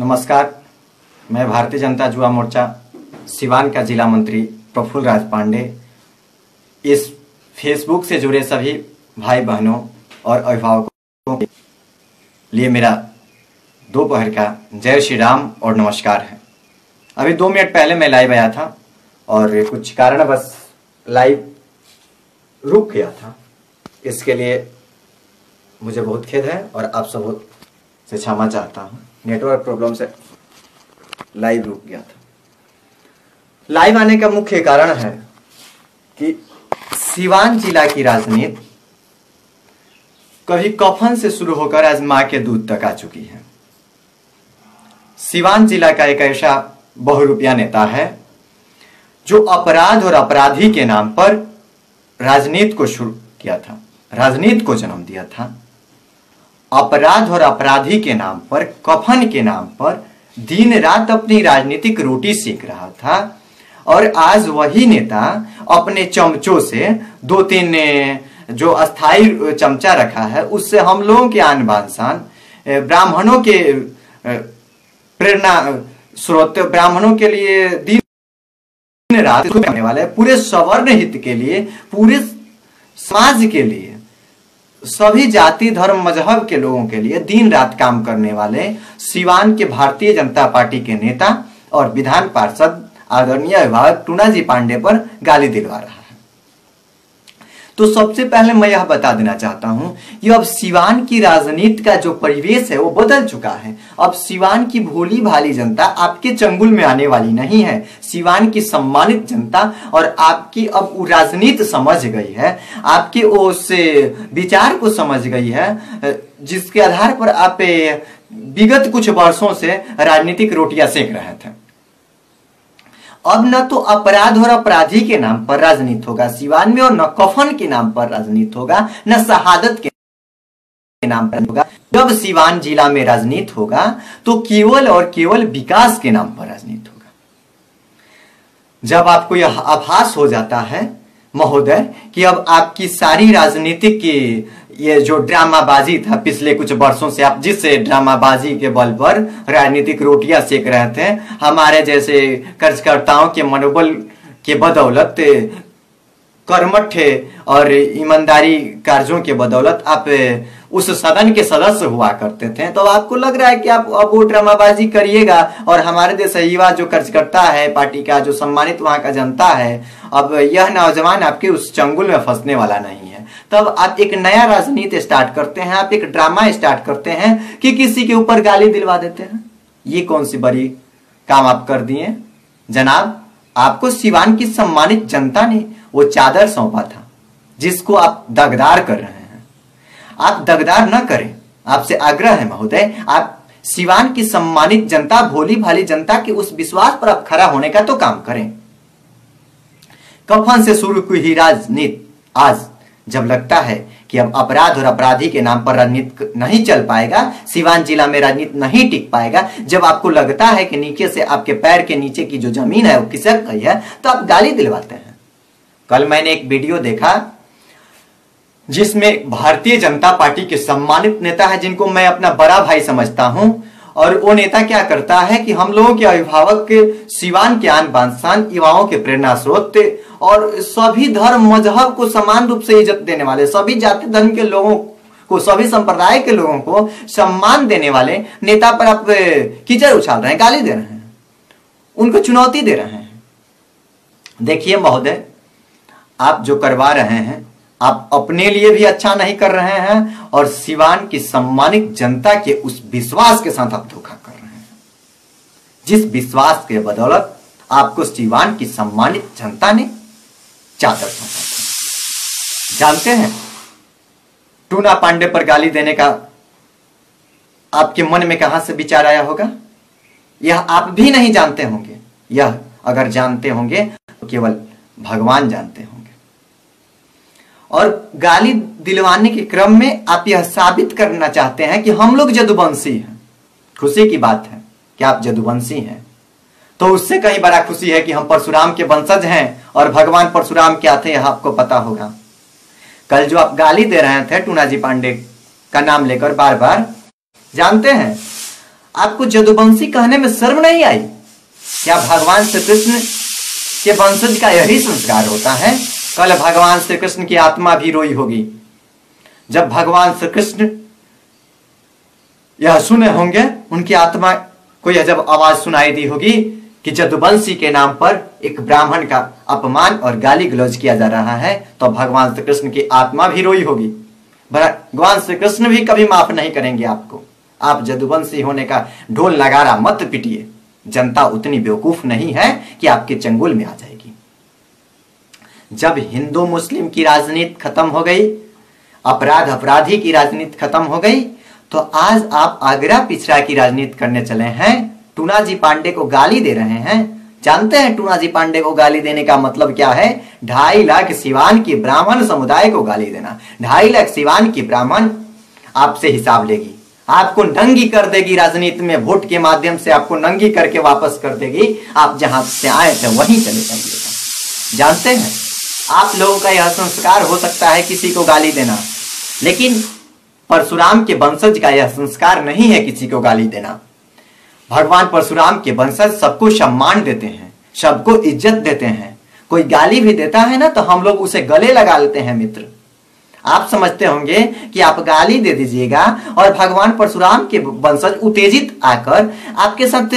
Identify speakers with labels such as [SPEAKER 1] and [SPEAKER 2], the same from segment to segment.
[SPEAKER 1] नमस्कार, मैं भारतीय जनता युवा मोर्चा सिवान का जिला मंत्री प्रफुल्ल राज पांडे इस फेसबुक से जुड़े सभी भाई बहनों और अभिभावकों के लिए मेरा दोपहर का जय श्री राम और नमस्कार है। अभी 2 मिनट पहले मैं लाइव आया था और कुछ कारणवश लाइव रुक गया था। इसके लिए मुझे बहुत खेद है और आप सब से क्षमा चाहता हूँ। नेटवर्क प्रॉब्लम से लाइव रुक गया था। लाइव आने का मुख्य कारण है कि सिवान जिला की राजनीति कभी कफन से शुरू होकर आज मां के दूध तक आ चुकी है। सिवान जिला का एक ऐसा बहुरूपिया नेता है जो अपराध और अपराधी के नाम पर राजनीति को शुरू किया था, राजनीति को जन्म दिया था। अपराध और अपराधी के नाम पर, कफन के नाम पर दिन रात अपनी राजनीतिक रोटी सेक रहा था और आज वही नेता अपने चमचों से 2-3 जो अस्थाई चमचा रखा है उससे हम लोगों के आन बान शान, ब्राह्मणों के प्रेरणा स्रोत, ब्राह्मणों के लिए दिन रात करने वाले, पूरे सवर्ण हित के लिए, पूरे समाज के लिए, सभी जाति धर्म मजहब के लोगों के लिए दिन रात काम करने वाले सिवान के भारतीय जनता पार्टी के नेता और विधान पार्षद आदरणीय अभिभावक टूनाजी पांडे पर गाली दिलवा रहा है। तो सबसे पहले मैं यह बता देना चाहता हूं कि अब सिवान की राजनीति का जो परिवेश है वो बदल चुका है। अब सिवान की भोली भाली जनता आपके चंगुल में आने वाली नहीं है। सिवान की सम्मानित जनता और आपकी अब वो राजनीति समझ गई है, आपके उस विचार को समझ गई है जिसके आधार पर आप विगत कुछ वर्षों से राजनीतिक रोटियां सेक रहे थे। अब न तो अपराध और अपराधी के नाम पर राजनीति होगा सिवान में, और न कफन के नाम पर राजनीति होगा, न शहादत के नाम पर होगा। जब सिवान जिला में राजनीति होगा तो केवल और केवल विकास के नाम पर राजनीति होगा। जब आपको यह आभास हो जाता है महोदय कि अब आपकी सारी राजनीतिक की ये जो ड्रामाबाजी था पिछले कुछ वर्षों से, आप जिस ड्रामाबाजी के बल पर राजनीतिक रोटियां सेक रहे थे, हमारे जैसे कार्यकर्ताओं के मनोबल के बदौलत, कर्मठ और ईमानदारी कार्यों के बदौलत आप उस सदन के सदस्य हुआ करते थे, तो आपको लग रहा है कि आप अब वो ड्रामाबाजी करिएगा और हमारे जैसे युवा जो कार्यकर्ता है पार्टी का, जो सम्मानित वहां का जनता है, अब यह नौजवान आपके उस चंगुल में फंसने वाला नहीं है। तब आप एक नया राजनीति स्टार्ट करते हैं, आप एक ड्रामा स्टार्ट करते हैं कि किसी के ऊपर गाली दिलवा देते हैं। ये कौन सी बड़ी काम आप कर दिए जनाब? आपको सिवान की सम्मानित जनता ने वो चादर सौंपा था जिसको आप दगदार कर रहे हैं। आप दगदार न करें, आपसे आग्रह है महोदय। आप सिवान की सम्मानित जनता, भोली भाली जनता के उस विश्वास पर आप खड़ा होने का तो काम करें। कफन से शुरू हुई राजनीति आज जब लगता है कि अब अपराध और अपराधी के नाम पर राजनीति नहीं चल पाएगा, सिवान जिला में राजनीति नहीं टिक पाएगा, जब आपको लगता है कि नीचे से आपके पैर के नीचे की जो जमीन है वो खिसक गई है, तो आप गाली दिलवाते हैं। कल मैंने एक वीडियो देखा जिसमें भारतीय जनता पार्टी के सम्मानित नेता है जिनको मैं अपना बड़ा भाई समझता हूं, और वो नेता क्या करता है कि हम लोगों के अभिभावक के, सिवान के आन बान शान, युवाओं के प्रेरणा स्रोत और सभी धर्म मजहब को समान रूप से इज्जत देने वाले, सभी जाति धर्म के लोगों को, सभी संप्रदाय के लोगों को सम्मान देने वाले नेता पर आप कीचड़ उछाल रहे हैं, गाली दे रहे हैं, उनको चुनौती दे रहे हैं। देखिए महोदय, आप जो करवा रहे हैं आप अपने लिए भी अच्छा नहीं कर रहे हैं और सिवान की सम्मानित जनता के उस विश्वास के साथ आप धोखा कर रहे हैं जिस विश्वास के बदौलत आपको सिवान की सम्मानित जनता ने चादर सौंपा। जानते हैं टूना पांडे पर गाली देने का आपके मन में कहां से विचार आया होगा? यह आप भी नहीं जानते होंगे। यह अगर जानते होंगे तो केवल भगवान जानते होंगे। और गाली दिलवाने के क्रम में आप यह साबित करना चाहते हैं कि हम लोग जदुवंशी हैं। खुशी की बात है कि आप जदुवंशी हैं, तो उससे कहीं बड़ा खुशी है कि हम परशुराम के वंशज हैं और भगवान परशुराम क्या थे यह आपको पता होगा। कल जो आप गाली दे रहे थे टूनाजी पांडे का नाम लेकर बार बार, जानते हैं आपको जदुवंशी कहने में शर्म नहीं आई? क्या भगवान श्री कृष्ण के वंशज का यही संस्कार होता है? कल भगवान श्री कृष्ण की आत्मा भी रोई होगी जब भगवान श्री कृष्ण यह सुने होंगे, उनकी आत्मा को यह जब आवाज सुनाई दी होगी कि जदुवंशी के नाम पर एक ब्राह्मण का अपमान और गाली गलौज किया जा रहा है, तो भगवान श्री कृष्ण की आत्मा भी रोई होगी। भगवान श्री कृष्ण भी कभी माफ नहीं करेंगे आपको। आप जदुवंशी होने का ढोल नगारा मत पिटिए, जनता उतनी बेवकूफ नहीं है कि आपके चंगुल में आ जाएगी। जब हिंदू मुस्लिम की राजनीति खत्म हो गई, अपराध अपराधी की राजनीति खत्म हो गई, तो आज आप आगरा पिछड़ा की राजनीति करने चले हैं। टूनाजी पांडे को गाली दे रहे हैं। जानते हैं टूनाजी पांडे को गाली देने का मतलब क्या है? 2.5 लाख सिवान की ब्राह्मण समुदाय को गाली देना। 2.5 लाख सिवान की ब्राह्मण आपसे हिसाब लेगी, आपको नंगी कर देगी राजनीति में, वोट के माध्यम से आपको नंगी करके वापस कर देगी। आप जहां से आए थे वहीं चले जाइएगा। जानते हैं आप लोगों का यह संस्कार हो सकता है किसी को गाली देना, लेकिन परशुराम के वंशज का यह संस्कार नहीं है किसी को गाली देना। भगवान परशुराम के वंशज सबको सम्मान देते हैं, सबको इज्जत देते हैं। कोई गाली भी देता है ना तो हम लोग उसे गले लगा लेते हैं। मित्र, आप समझते होंगे कि आप गाली दे दीजिएगा और भगवान परशुराम के वंशज उत्तेजित आकर आपके साथ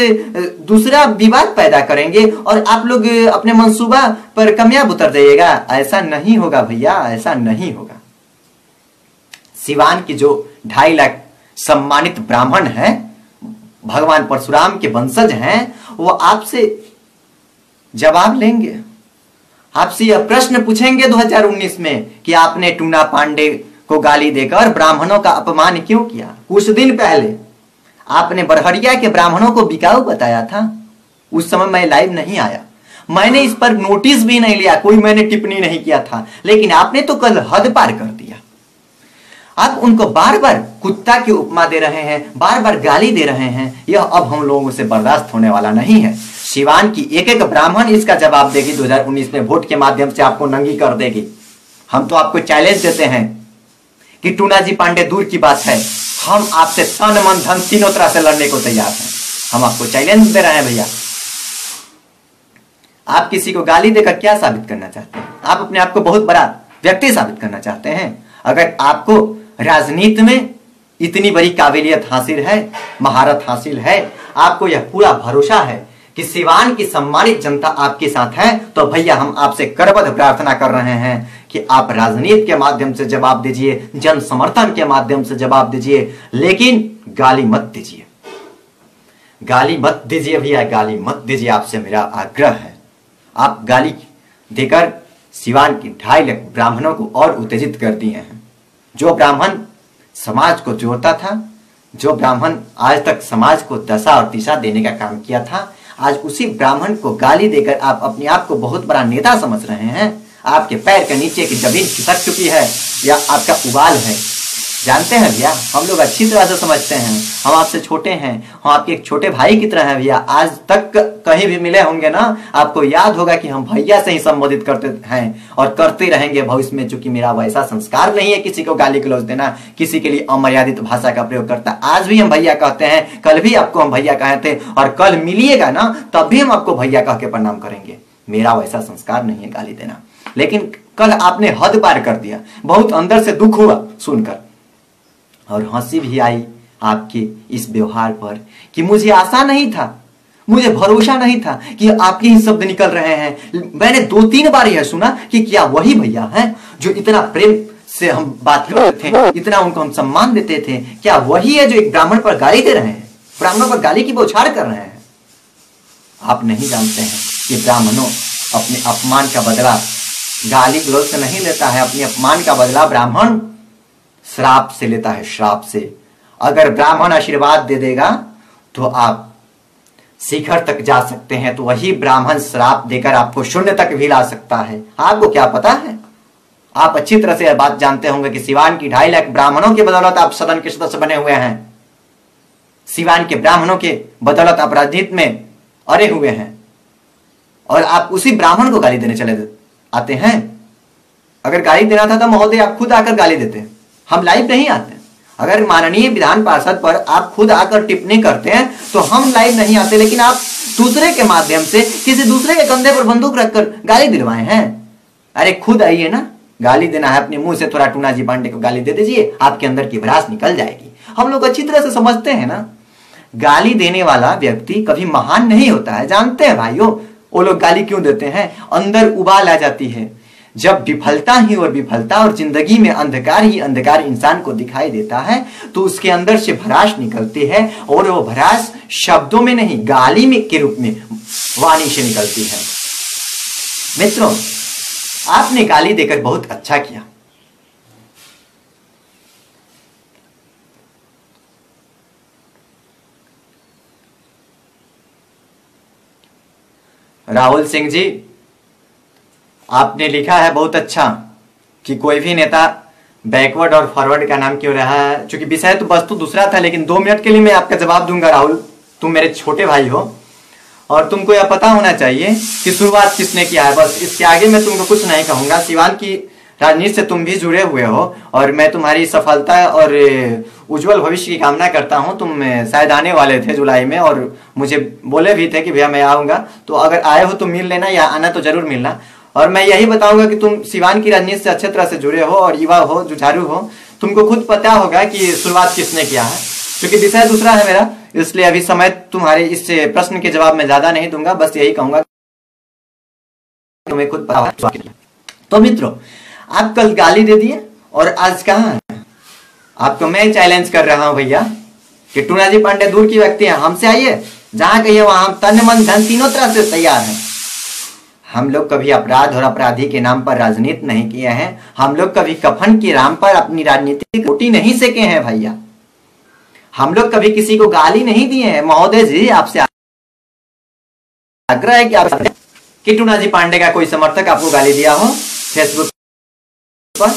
[SPEAKER 1] दूसरा विवाद पैदा करेंगे और आप लोग अपने मंसूबा पर कामयाब उतर जाइएगा। ऐसा नहीं होगा भैया, ऐसा नहीं होगा। सिवान की जो 2.5 लाख सम्मानित ब्राह्मण हैं, भगवान परशुराम के वंशज हैं, वो आपसे जवाब लेंगे, आपसे यह प्रश्न पूछेंगे 2019 में कि आपने टूना पांडे को गाली देकर ब्राह्मणों का अपमान क्यों किया। कुछ दिन पहले आपने बरहरिया के ब्राह्मणों को बिकाऊ बताया था। उस समय मैं लाइव नहीं आया, मैंने इस पर नोटिस भी नहीं लिया, कोई मैंने टिप्पणी नहीं किया था, लेकिन आपने तो कल हद पार कर दिया। आप उनको बार बार कुत्ता की उपमा दे रहे हैं, बार बार गाली दे रहे हैं। यह अब हम लोगों से बर्दाश्त होने वाला नहीं है। सिवान की एक एक ब्राह्मण इसका जवाब देगी 2019 में, वोट के माध्यम से आपको नंगी कर देगी। हम तो आपको चैलेंज देते हैं कि टूनाजी पांडे दूर की बात है, हम आपसे तन मन धन तीनों तरह से लड़ने को तैयार हैं। हम आपको चैलेंज दे रहे हैं भैया। आप किसी को गाली देकर क्या साबित करना चाहते हैं? आप अपने आप को बहुत बड़ा व्यक्ति साबित करना चाहते हैं? अगर आपको राजनीति में इतनी बड़ी काबिलियत हासिल है, महारत हासिल है, आपको यह पूरा भरोसा है कि सिवान की सम्मानित जनता आपके साथ है, तो भैया हम आपसे करबद्ध प्रार्थना कर रहे हैं कि आप राजनीति के माध्यम से जवाब दीजिए, जन समर्थन के माध्यम से जवाब दीजिए, लेकिन गाली मत दीजिए। गाली मत दीजिए भैया, गाली मत दीजिए, आपसे मेरा आग्रह है। आप गाली देकर सिवान की 2.5 लाख ब्राह्मणों को और उत्तेजित कर दिए हैं। जो ब्राह्मण समाज को जोड़ता था, जो ब्राह्मण आज तक समाज को दशा और दिशा देने का काम किया था, आज उसी ब्राह्मण को गाली देकर आप अपने आप को बहुत बड़ा नेता समझ रहे हैं। आपके पैर के नीचे की जमीन खिसक चुकी है या आपका उबाल है। जानते हैं भैया, हम लोग अच्छी तरह से समझते हैं, हम आपसे छोटे हैं, हम आपके एक छोटे भाई की तरह हैं भैया। आज तक कहीं भी मिले होंगे ना, आपको याद होगा कि हम भैया से ही संबोधित करते हैं और करते रहेंगे भविष्य में। चूंकि मेरा वैसा संस्कार नहीं है किसी को गाली गलौज देना, किसी के लिए अमर्यादित भाषा का प्रयोग करता। आज भी हम भैया कहते हैं, कल भी आपको हम भैया कहे थे और कल मिलिएगा ना तब भी हम आपको भैया कह के प्रणाम करेंगे। मेरा वैसा संस्कार नहीं है गाली देना, लेकिन कल आपने हद पार कर दिया। बहुत अंदर से दुख हुआ सुनकर और हंसी भी आई आपके इस व्यवहार पर कि मुझे आशा नहीं था, मुझे भरोसा नहीं था कि आपके ही शब्द निकल रहे हैं। मैंने 2-3 बार यह सुना कि क्या वही भैया हैं जो इतना प्रेम से हम बात करते थे, इतना उनको हम सम्मान देते थे, क्या वही है जो एक ब्राह्मण पर गाली दे रहे हैं, ब्राह्मणों पर गाली की बौछार कर रहे हैं? आप नहीं जानते हैं कि ब्राह्मणों अपने अपमान का बदला गाली गलौज से नहीं लेता है, अपने अपमान का बदला ब्राह्मण श्राप से लेता है, श्राप से। अगर ब्राह्मण आशीर्वाद दे देगा तो आप शिखर तक जा सकते हैं, तो वही ब्राह्मण श्राप देकर आपको शून्य तक भी ला सकता है। आपको क्या पता है? आप अच्छी तरह से यह बात जानते होंगे कि सिवान की 2.5 लाख ब्राह्मणों के बदौलत आप सदन के सदस्य बने हुए हैं। सिवान के ब्राह्मणों के बदौलत आप राजनीति में अरे हुए हैं और आप उसी ब्राह्मण को गाली देने चले आते हैं। अगर गाली देना था तो महोदय आप खुद आकर गाली देते, हम लाइव नहीं आते। अगर माननीय विधान पार्षद पर आप खुद आकर टिप्पणी करते हैं तो हम लाइव नहीं आते, लेकिन आप दूसरे के माध्यम से किसी दूसरे के कंधे पर बंदूक रखकर गाली दिलवाए हैं। अरे खुद आइए ना, गाली देना है अपने मुंह से, थोड़ा टूना जी पांडे को गाली दे दीजिए, आपके अंदर की भड़ास निकल जाएगी। हम लोग अच्छी तरह से समझते हैं ना, गाली देने वाला व्यक्ति कभी महान नहीं होता है। जानते हैं भाइयों वो लोग गाली क्यों देते हैं? अंदर उबाल आ जाती है। जब विफलता ही और विफलता और जिंदगी में अंधकार ही अंधकार इंसान को दिखाई देता है तो उसके अंदर से भड़ास निकलती है, और वो भड़ास शब्दों में नहीं, गाली में के रूप में वाणी से निकलती है। मित्रों, आपने गाली देकर बहुत अच्छा किया। राहुल सिंह जी, आपने लिखा है बहुत अच्छा कि कोई भी नेता बैकवर्ड और फॉरवर्ड का नाम क्यों रहा है। चूंकि विषय तो वस्तु दूसरा था, लेकिन 2 मिनट के लिए मैं आपका जवाब दूंगा। राहुल, तुम मेरे छोटे भाई हो और तुमको यह पता होना चाहिए कि शुरुआत किसने किया है। बस इसके आगे मैं तुमको कुछ नहीं कहूंगा। सिवान की राजनीति से तुम भी जुड़े हुए हो और मैं तुम्हारी सफलता और उज्जवल भविष्य की कामना करता हूं। तुम शायद आने वाले थे जुलाई में और मुझे बोले भी थे कि भैया मैं आऊंगा, तो अगर आए हो तो मिल लेना, या आना तो जरूर मिलना। और मैं यही बताऊंगा कि तुम सिवान की राजनीति से अच्छे तरह से जुड़े हो और युवा हो, जुझारू हो, तुमको खुद पता होगा कि शुरुआत किसने किया है। क्योंकि विषय दूसरा है मेरा, इसलिए अभी समय तुम्हारे इस प्रश्न के जवाब में ज्यादा नहीं दूंगा। बस यही कहूंगा तुम्हें खुद पता है। तो मित्रों, आप कल गाली दे दिए और आज कहां है? आपको मैं चैलेंज कर रहा हूं भैया कि टूना जी पांडे दूर की व्यक्ति हैं, हमसे आइए, जहां कहिए वहां हम तन मन धन तीनों तरह से तैयार हैं। हम लोग कभी अपराध और अपराधी के नाम पर राजनीति नहीं किए हैं। हम लोग कभी कफन के नाम पर अपनी राजनीतिक रोटी नहीं सेके हैं भैया। हम लोग कभी किसी को गाली नहीं दिए हैं। महोदय जी, आपसे आग्रह है कि आप कि टूना जी पांडे का कोई समर्थक आपको गाली दिया हो फेसबुक पर?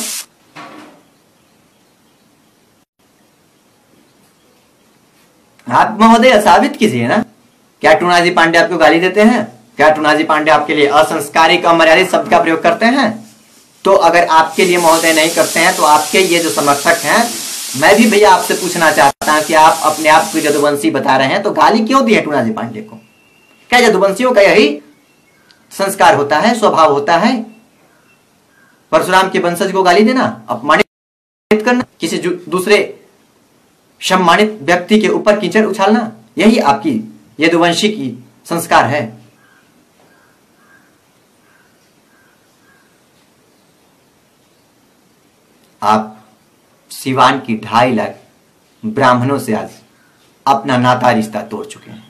[SPEAKER 1] आप महोदय साबित कीजिए ना, क्या टूना जी पांडे आपको गाली देते हैं? क्या टूना जी पांडे आपके लिए असंस्कारिक अमर्यादित शब्द का प्रयोग करते हैं? तो अगर आपके लिए महोदय नहीं करते हैं तो आपके ये जो समर्थक हैं, मैं भी भैया आपसे पूछना चाहता हूं कि आप अपने आप को जदुवंशी बता रहे हैं तो गाली क्यों दी है टूना जी पांडे को? क्या जदुवंशियों का यही संस्कार होता है, स्वभाव होता है? परशुराम के वंशज को गाली देना, अपमानित करना, किसी दूसरे सम्मानित व्यक्ति के ऊपर कीचड़ उछालना, यही आपकी यदुवंशी की संस्कार है। आप सिवान की 2.5 लाख ब्राह्मणों से आज अपना नाता रिश्ता तोड़ चुके हैं।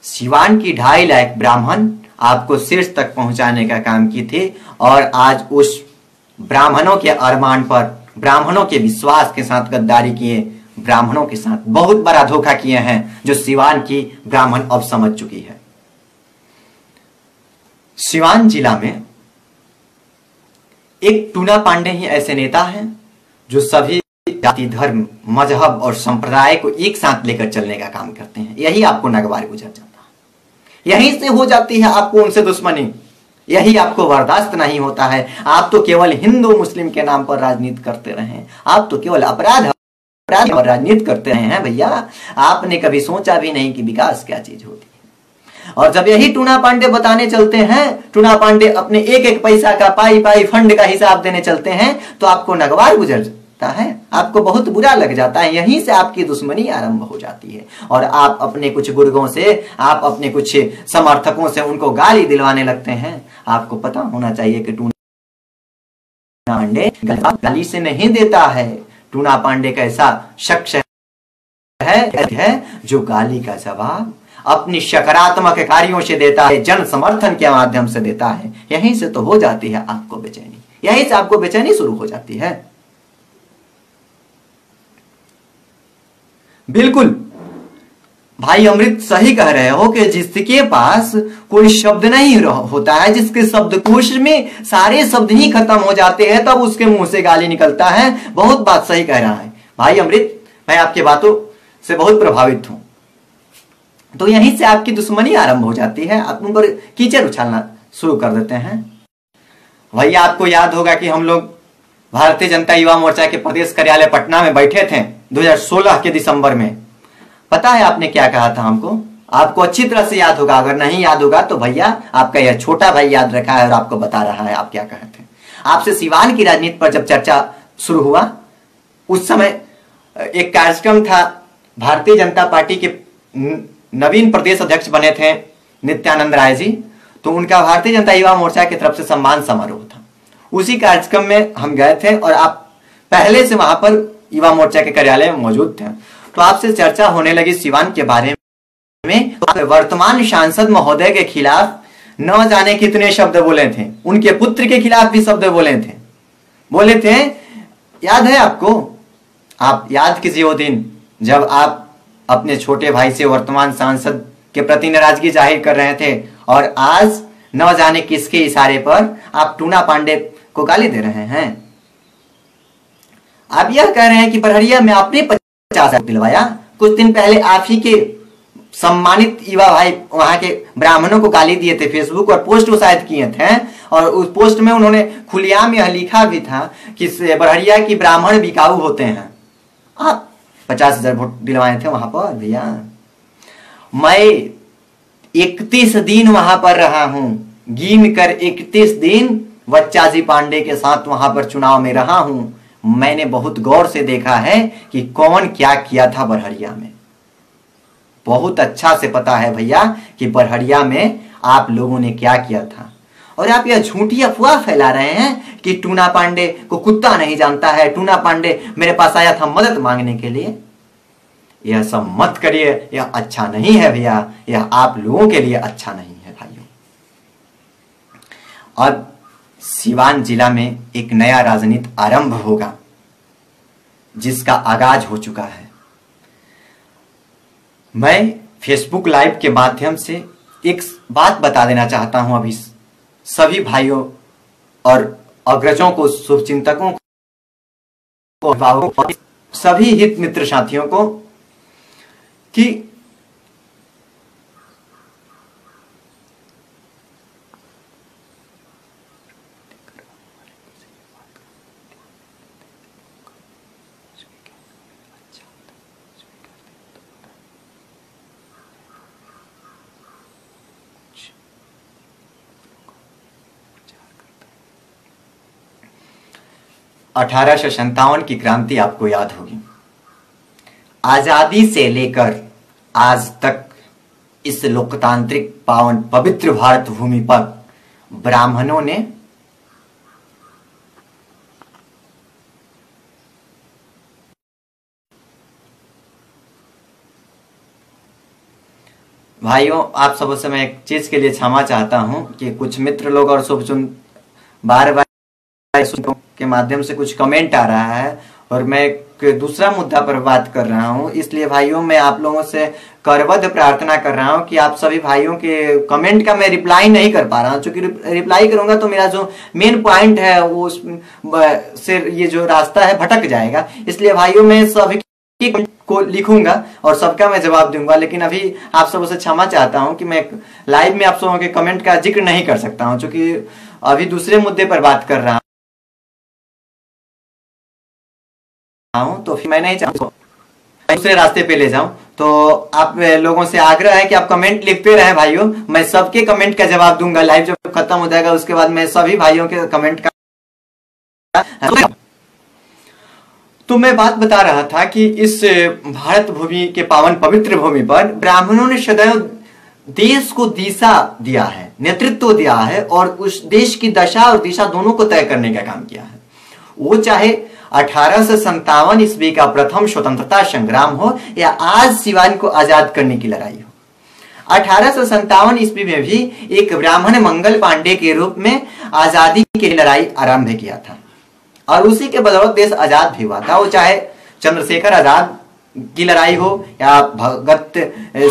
[SPEAKER 1] सिवान की 2.5 लाख ब्राह्मण आपको शीर्ष तक पहुंचाने का काम की थी और आज उस ब्राह्मणों के अरमान पर, ब्राह्मणों के विश्वास के साथ गद्दारी किए, ब्राह्मणों के साथ बहुत बड़ा धोखा किए हैं, जो सिवान की ब्राह्मण अब समझ चुकी है। सिवान जिला में एक टूना पांडे ही ऐसे नेता हैं जो सभी जाति, धर्म, मजहब और संप्रदाय को एक साथ लेकर चलने का काम करते हैं। यही आपको नगवार गुजर जाता है, यहीं से हो जाती है आपको उनसे दुश्मनी, यही आपको बर्दाश्त नहीं होता है। आप तो केवल हिंदू मुस्लिम के नाम पर राजनीति करते रहे, आप तो केवल अपराध और राजनीति करते रहे हैं भैया। आपने कभी सोचा भी नहीं कि विकास क्या चीज होती है। और जब यही टूना पांडे बताने चलते हैं, टूना पांडे अपने एक एक पैसा का पाई पाई फंड का हिसाब देने चलते हैं, तो आपको नगवार गुजर जाता है, आपको बहुत बुरा लग जाता है। यहीं से आपकी दुश्मनी आरंभ हो जाती है और आप अपने कुछ गुर्गों से, आप अपने कुछ समर्थकों से उनको गाली दिलवाने लगते हैं। आपको पता होना चाहिए कि टूना पांडे गाली से नहीं देता है। टूना पांडे का ऐसा शख्स है जो गाली का जवाब अपनी सकारात्मक कार्यों से देता है, जन समर्थन के माध्यम से देता है। यहीं से तो हो जाती है आपको बेचैनी, यहीं से आपको बेचैनी शुरू हो जाती है। बिल्कुल भाई अमृत सही कह रहे हो कि जिसके पास कोई शब्द नहीं होता है, जिसके शब्दकोश में सारे शब्द ही खत्म हो जाते हैं, तब उसके मुंह से गाली निकलता है। बहुत बात सही कह रहा है भाई अमृत, मैं आपकी बातों से बहुत प्रभावित हूं। तो यहीं से आपकी दुश्मनी आरंभ हो जाती है, आप उन पर कीचड़ उछालना शुरू कर देते हैं। भैया आपको याद होगा कि हम लोग भारतीय जनता युवा मोर्चा के प्रदेश कार्यालय पटना में बैठे थे 2016 के दिसंबर में। पता है आपने क्या कहा था हमको? आपको अच्छी तरह से याद होगा, अगर नहीं याद होगा तो भैया आपका यह छोटा भाई याद रखा है और आपको बता रहा है आप क्या कहे थे। आपसे सिवान की राजनीति पर जब चर्चा शुरू हुआ, उस समय एक कार्यक्रम था, भारतीय जनता पार्टी के नवीन प्रदेश अध्यक्ष बने थे नित्यानंद राय जी, तो उनका भारतीय जनता युवा मोर्चा की तरफ से सम्मान समारोह था। उसी कार्यक्रम में हम गए थे और आप पहले से वहां पर युवा मोर्चा के कार्यालय में मौजूद थे। तो आपसे चर्चा होने लगी सिवान के बारे में। वर्तमान सांसद महोदय के खिलाफ न जाने कितने शब्द बोले थे, उनके पुत्र के खिलाफ भी शब्द बोले थे। याद है आपको? आप याद कीजिए वो दिन जब आप अपने छोटे भाई से वर्तमान सांसद के प्रति नाराजगी जाहिर कर रहे थे और आज न जाने किसके इशारे पर आप टूना पांडे को गाली दे रहे हैं। आप यह कह रहे हैं कि बरहरिया में आपने 50 दिलवाया। कुछ दिन पहले आप ही के सम्मानित युवा भाई वहां के ब्राह्मणों को गाली दिए थे, फेसबुक और पोस्ट वो शायद किए थे, और उस पोस्ट में उन्होंने खुलेआम यह लिखा भी था कि बरहरिया की ब्राह्मण बिकाऊ होते हैं। आप 50,000 वोट दिलवाए थे वहां पर भैया। मैं 31 दिन वहां पर रहा हूं, गिन कर 31 दिन बच्चाजी पांडे के साथ वहां पर चुनाव में रहा हूं। मैंने बहुत गौर से देखा है कि कौन क्या किया था बरहरिया में। बहुत अच्छा से पता है भैया कि बरहरिया में आप लोगों ने क्या किया था। और आप यह झूठी अफवाह फैला रहे हैं कि टूना पांडे को कुत्ता नहीं जानता है, टूना पांडे मेरे पास आया था मदद मांगने के लिए। यह सब मत करिए, यह अच्छा नहीं है भैया, यह आप लोगों के लिए अच्छा नहीं है भाइयों। अब सिवान जिला में एक नया राजनीति आरंभ होगा जिसका आगाज हो चुका है। मैं फेसबुक लाइव के माध्यम से एक बात बता देना चाहता हूं अभी सभी भाइयों और अग्रजों को, शुभचिंतकों को, सभी हित मित्र साथियों को कि (1857) की क्रांति आपको याद होगी। आजादी से लेकर आज तक इस लोकतांत्रिक पावन पवित्र भारत भूमि पर ब्राह्मणों ने भाइयों, आप सबों से मैं एक चीज के लिए क्षमा चाहता हूं कि कुछ मित्र लोग और शुभचुन बार बार के माध्यम से कुछ कमेंट आ रहा है और मैं दूसरा मुद्दा पर बात कर रहा हूं। इसलिए भाइयों मैं आप लोगों से करबद्ध प्रार्थना कर रहा हूं कि आप सभी भाइयों के कमेंट का मैं रिप्लाई नहीं कर पा रहा हूं, क्योंकि रिप्लाई करूंगा तो मेरा जो मेन पॉइंट है वो से ये जो रास्ता है भटक जाएगा। इसलिए भाइयों मैं सभी को लिखूंगा और सबका मैं जवाब दूंगा, लेकिन अभी आप सबों से क्षमा चाहता हूं कि मैं लाइव में आप सबों के कमेंट का जिक्र नहीं कर सकता हूं, क्योंकि अभी दूसरे मुद्दे पर बात कर रहा हूं, तो फिर मैं नहीं चाहता दूसरे रास्ते पे ले जाऊं। तो आप लोगों से आग्रह है कि आप कमेंट लिखते रहें भाइयों, मैं सबके कमेंट का जवाब दूंगा। लाइव जब खत्म हो जाएगा उसके बाद मैं सभी भाइयों के कमेंट का तो मैं बात बता रहा था कि इस भारत भूमि के पावन पवित्र भूमि पर ब्राह्मणों ने सदैव देश को दिशा दिया है, नेतृत्व दिया है और उस देश की दशा और दिशा दोनों को तय करने का काम किया है। वो चाहे 1857 ईस्वी का प्रथम स्वतंत्रता संग्राम हो या आज सिवान को आजाद करने की लड़ाई हो। 1857 ईस्वी में भी एक ब्राह्मण मंगल पांडे के रूप में आजादी की लड़ाई आरंभ किया था और उसी के बदौलत देश आजाद भी हुआ था। वो चाहे चंद्रशेखर आजाद की लड़ाई हो या भगत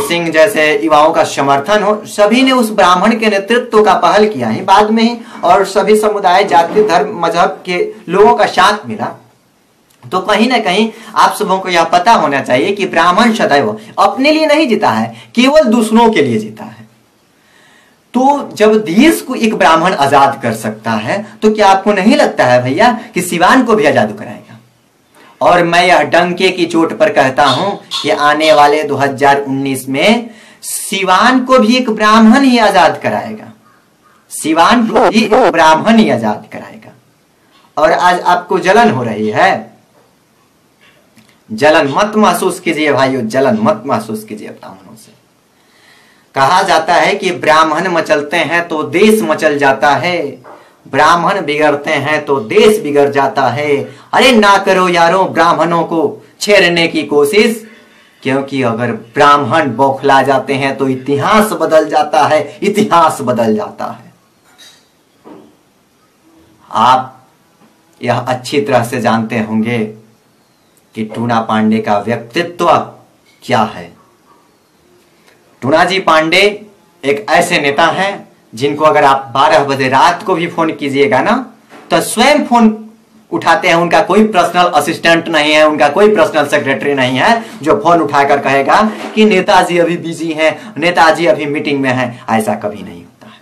[SPEAKER 1] सिंह जैसे युवाओं का समर्थन हो, सभी ने उस ब्राह्मण के नेतृत्व का पहल किया है बाद में ही, और सभी समुदाय, जाति, धर्म, मजहब के लोगों का साथ मिला। तो कहीं ना कहीं आप सबों को यह पता होना चाहिए कि ब्राह्मण सदैव अपने लिए नहीं जीता है, केवल दूसरों के लिए जीता है। तो जब देश को एक ब्राह्मण आजाद कर सकता है तो क्या आपको नहीं लगता है भैया कि सिवान को भी आजाद कराएगा? और मैं यह डंके की चोट पर कहता हूं कि आने वाले 2019 में सिवान को भी एक ब्राह्मण ही आजाद कराएगा। सिवान को भी एक ब्राह्मण ही आजाद कराएगा। और आज आपको जलन हो रही है, जलन मत महसूस कीजिए भाइयों, जलन मत महसूस कीजिए ब्राह्मणों से। कहा जाता है कि ब्राह्मण मचलते हैं तो देश मचल जाता है, ब्राह्मण बिगड़ते हैं तो देश बिगड़ जाता है। अरे ना करो यारों ब्राह्मणों को छेड़ने की कोशिश, क्योंकि अगर ब्राह्मण बौखला जाते हैं तो इतिहास बदल जाता है, इतिहास बदल जाता है। आप यह अच्छी तरह से जानते होंगे कि टूना पांडे का व्यक्तित्व क्या है। टूना जी पांडे एक ऐसे नेता हैं जिनको अगर आप 12 बजे रात को भी फोन कीजिएगा ना तो स्वयं फोन उठाते हैं। उनका कोई पर्सनल असिस्टेंट नहीं है, उनका कोई पर्सनल सेक्रेटरी नहीं है जो फोन उठाकर कहेगा कि नेताजी अभी बिजी हैं, नेताजी अभी मीटिंग में हैं। ऐसा कभी नहीं होता है।